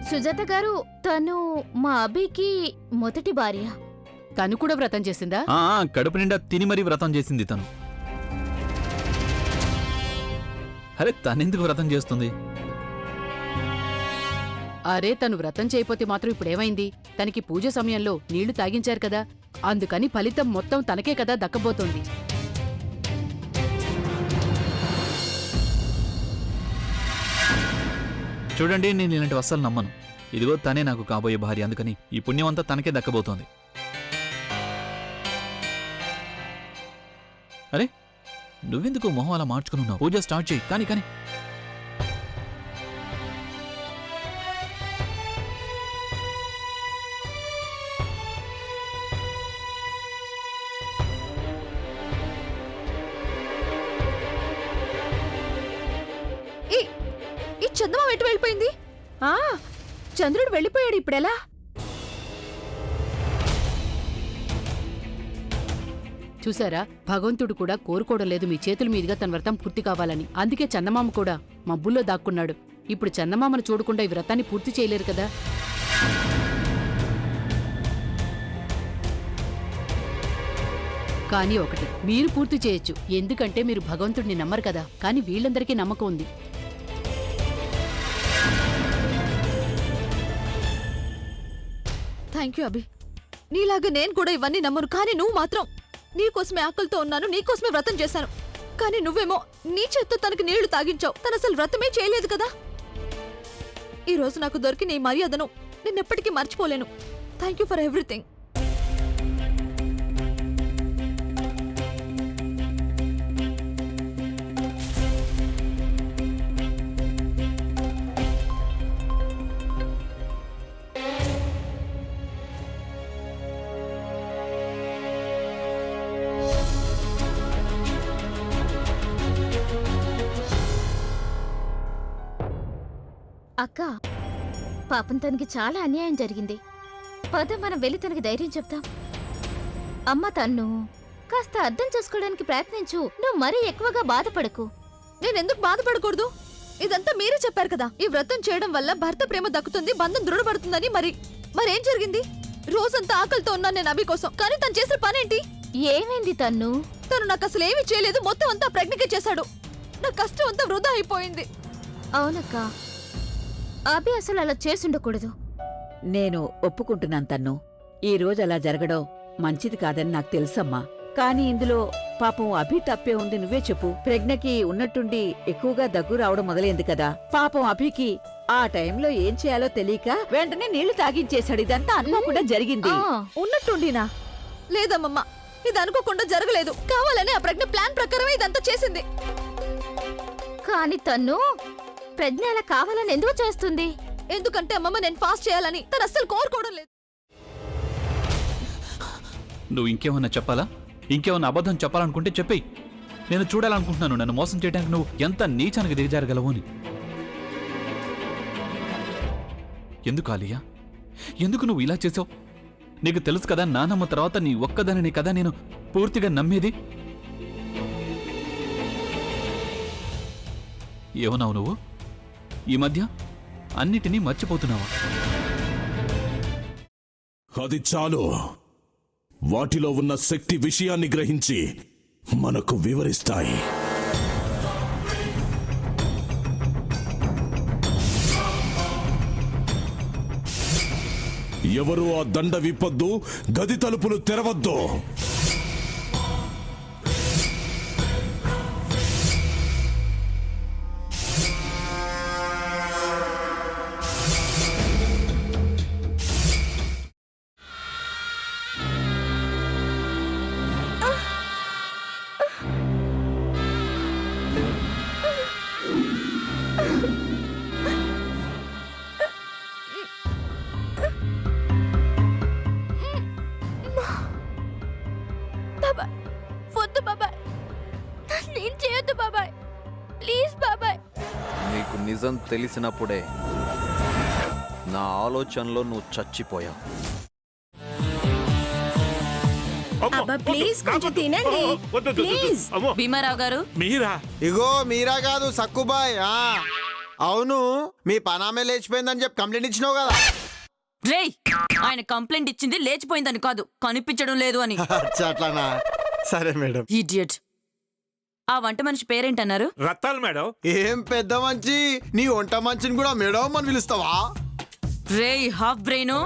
సుజాత గారు, తను మా అభికి మొదటి భార్య. తను కూడా వ్రతం చేసిందా? కడుపు నిండా తిని మరీ వ్రతం చేసింది తను. అరే తనెందుకు వ్రతం చేస్తుంది? అరే తను వ్రతం చేయపోతే మాత్రం ఇప్పుడేమైంది? తనకి పూజ సమయంలో నీళ్లు తాగించారు కదా, అందుకని ఫలితం మొత్తం తనకే కదా దక్కబోతోంది. చూడండి, నేను ఇలాంటి అస్సలు నమ్మను. ఇదిగో తనే నాకు కాబోయే భార్య, అందుకని ఈ పుణ్యం అంతా తనకే దక్కబోతోంది. అరే నువ్వెందుకు మొహం అలా మార్చుకున్నావు? పూజ స్టార్ట్ చేయి. కానీ కానీ ఈ చందమా ఎటు వెళ్ళిపోయింది? చంద్రుడు వెళ్ళిపోయాడు, ఇప్పుడెలా? చూసారా, భగవంతుడు కూడా కోరుకోవడం లేదు మీ చేతుల మీదుగా తన వ్రతం పూర్తి కావాలని. అందుకే చందమామ కూడా మబ్బుల్లో దాక్కున్నాడు. ఇప్పుడు చందమామను చూడకుండా ఈ వ్రతాన్ని పూర్తి చేయలేరు కదా. కానీ ఒకటి, మీరు పూర్తి చేయొచ్చు, ఎందుకంటే మీరు భగవంతుడిని నమ్మరు కదా. కానీ వీళ్ళందరికీ నమ్మకం ఉంది. థ్యాంక్ యూ అభి. నీలాగా నేను కూడా ఇవన్నీ నమ్మను, కానీ నువ్వు మాత్రం నీకోసమే ఆకలితో ఉన్నాను, నీకోసమే వ్రతం చేశాను. కానీ నువ్వేమో నీ చేత్తో తనకి నీళ్లు తాగించావు. తను అసలు వ్రతమే చేయలేదు కదా. ఈ రోజు నాకు దొరికిన ఈ మర్యాదను నిన్నెప్పటికీ మర్చిపోలేను. Thank you for everything. అక్క, పాపం తనకి చాలా అన్యాయం జరిగింది. పద మనం వెళ్ళి తనకి ధైర్యం చెప్తాం. అమ్మ, తన్ను కాస్త అర్థం చేసుకోవడానికి ప్రయత్నించు. నువ్వు మరీ ఎక్కువగా బాధపడకు. నేనెందుకు బాధపడకూడదు? ఇదంతా మీరే చెప్పారు కదా, ఈ వ్రతం చేయడం వల్ల భర్త ప్రేమ దక్కుతుంది, బంధం దృఢపడుతుందని. మరేం జరిగింది? రోజంతా ఆకలితో ఉన్నాను నేను అభి కోసం, కానీ తను చేసిన పనేంటి? ఏమైంది తన్ను? తను నాకు అసలు ఏమీ చేయలేదు, మొత్తం అంతా ప్రజ్ఞకే చేశాడు. నా కష్టం అంతా వృధా అయిపోయింది. అవునక్క, అభి అసలు అలా చేసుండకూడదు. నేను ఒప్పుకుంటున్నాను తన్ను. ఈ రోజు అలా జరగడం మంచిది కాదని నాకు తెలుసమ్మా. కానీ ఇందులో పాపం అభి తప్పే ఉంది. నువ్వే చెప్పు. ప్రజ్ఞకి ఉన్నట్టుండి ఎక్కువగా దగ్గు రావడం మొదలైంది కదా. పాపం అభికి ఆ టైంలో ఏం చేయాలో తెలియక వెంటనే నీళ్లు తాగించేశాడు. ఇదంతా అనుకోకుండా జరిగింది. ఉన్నట్టుండినా? లేదమ్మమ్మ, ఇది అనుకోకుండా జరగలేదు. కావాలని ఆ ప్రజ్ఞ ప్లాన్ ప్రకారమే ఇదంతా చేసింది. కానీ తను ప్రజ్ఞ అలా కావాలని ఎందుకు చేస్తుంది? ఎందుకంటే అమ్మమ్మ నేను ఫాస్ట్ చేయాలని తను అస్సలు కోరుకోవడం లేదు. నువ్వు ఇంకేమన్నా చెప్పాలా? ఇంకేమన్నా అబద్ధం చెప్పాలనుకుంటే చెప్పేయి. నేను చూడాలనుకుంటున్నాను నన్ను మోసం చేయడానికి నువ్వు ఎంత నీచానికి దిగజారగలవు అని. ఎందుకు ఆలియా, ఎందుకు నువ్వు ఇలా చేసావు? నీకు తెలుసు కదా, నానమ్మ తర్వాత నీ ఒక్కదానిని కదా నేను పూర్తిగా నమ్మేది. ఏమన్నావు నువ్వు? ఈ మధ్య అన్నిటినీ మర్చిపోతున్నావా? అది చాలు. వాటిలో ఉన్న శక్తి విషయాన్ని గ్రహించి మనకు వివరిస్తాయి. ఎవరు ఆ దండ విప్పొద్దు, గది తలుపులు తెరవద్దు. నీకు నిజం తెలిసినప్పుడే నా ఆలోచనలో నువ్వు చచ్చిపోయావు. ప్లీజ్ కొంచెం తినండి. ప్లీజ్. భీమారావు గారు, మీరా? ఇగో మీరా కాదు, సక్కుబాయ్. అవును మీ పనామే లేచిపోయిందని చెప్పి కంప్లైంట్ ఇచ్చినావు కదా. రేయ్, ఆయన కంప్లైంట్ ఇచ్చింది లేచిపోయిందని కాదు, కనిపించడం లేదు అని. అచ్చా, అట్లానా? సరే మేడం. ఇడియట్. ఆ వంట మనిషి పేరేంటన్నారు? రత్తాలు మేడం. ఏం పెద్ద మంచి, నీ వంట మంచిని కూడా మేడం అని పిలుస్తావా? రేయ్ హాఫ్ బ్రెయిన్,